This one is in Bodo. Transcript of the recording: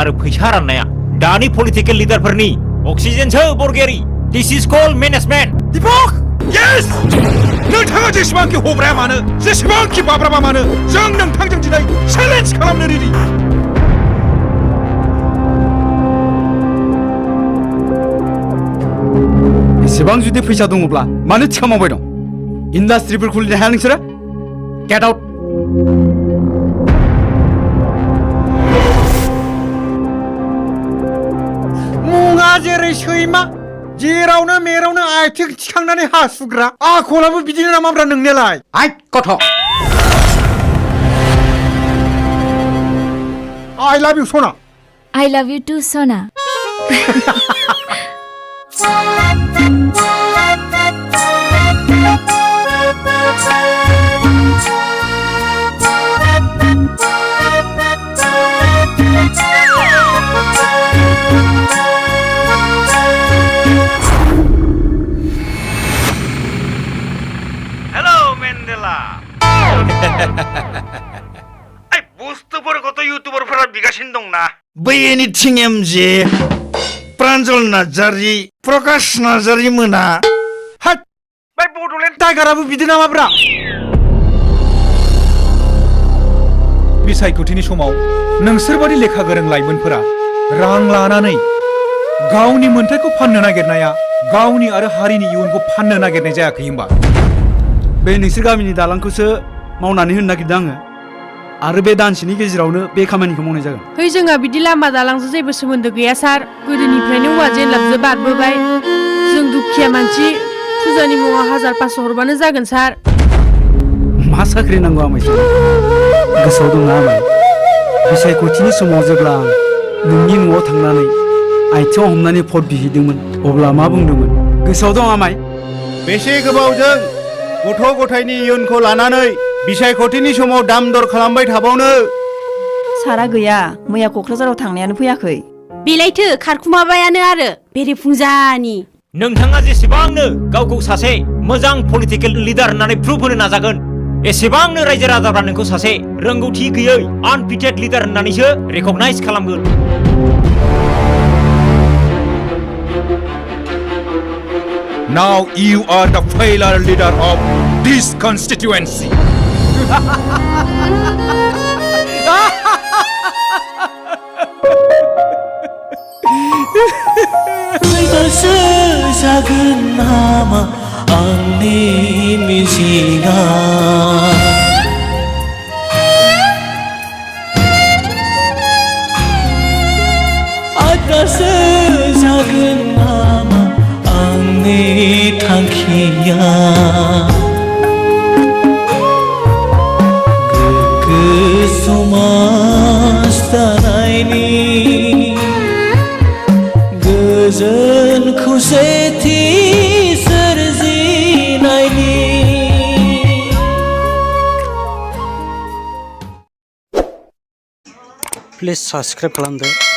आरो फैसा राननाया दानि पलिटिकेल लिडारफोरनि अक्सिजेनसो बरगयारि दिस इज कल्ड मेनेजमेन्ट दीपक यस नोंथाङा जेसेबांखि हब्राया मानो जेसेबांखि बाब्राबा मानो जों नोंथांजों दिनै चेलेन्ज खालामनो रेडि एसेबां जुदि फैसा दङब्ला मानो थिखा मावबाय दं इन्डास्ट्रिफोर खुलिनो हाया नोंसोरो गेट आउट मुङा जेरै सैमा जेरावनो मेरावनो आथिं थिखांनानै हासुग्रा आखलाबो बिदिनो नामाब्रा नोंनियालाय आइ गथ' I love you Sona I love you too Sona बै एनिथिं एमजे प्रान्जल नार्जारि प्रकाश नार्जारि मोना हाट बै बड'लेण्ड टाइगाराबो बिदि नामाब्रा बिसायख'थिनि समाव नोंसोरबादि लेखा गोरों लाइमोनफोरा रां लानानै गावनि मोन्थायखौ फाननो नागिरनाया गावनि आरो हारिनि इयुनखौ फाननो नागिरनाय जायाखै होनबा बे नोंसोर गामिनि दालांखौसो मावनानै होनो नागिरदों आङो आरो बे दानसेनि गेजेरावनो बे खामानिखौ मावनाय जागोन है जोंहा बिदि लामा दालांजों जेबो सोमोन्दो गैया सार गोदोनिफ्रायनो औवा जेनलाबजों बारबोबाय जों दुखिया मानसि फुजानि मुङाव 1500 हरबानो जागोन सार मा साख्रि नांगौ आमाय गोसोआव दंना आमाय बिसायख'थिनि समाव जेब्ला आं नोंनि न'आव थांनानै आथिङाव हमनानै भट बिहैदोंमोन अब्ला मा बुंदोंमोन गोसोआव दं आमाय बेसे गोबावजों गथ' गथायनि इयुनखौ लानानै बिसायख'थिनि समाव दाम दर खालामबाय थाबावनो सारा गैया मैया क'क्राझाराव थांनायानो फैयाखै बेलायथो खारखुमाबायानो आरो बेरेफुंजानि नोंथाङा जेसेबांनो गावखौ सासे मोजां पलिटिकेल लिडार होननानै प्रुफ होनो नाजागोन एसेबांनो रायजो राजाफ्रा नोंखौ सासे रोंगौथि गैयै आनफिटेड लिडार होननानैसो रेकगनाइज खालामगोन Now you are the failure leader of this constituency. जागोन नामा आंनि मिजिंआ आकाशो जागोन नामा आंनि थांखिया गोग्गो समाज दानायनि गोजोन खौसेथि सोरजिनायनि प्लिज साबस्क्राइब खालामदो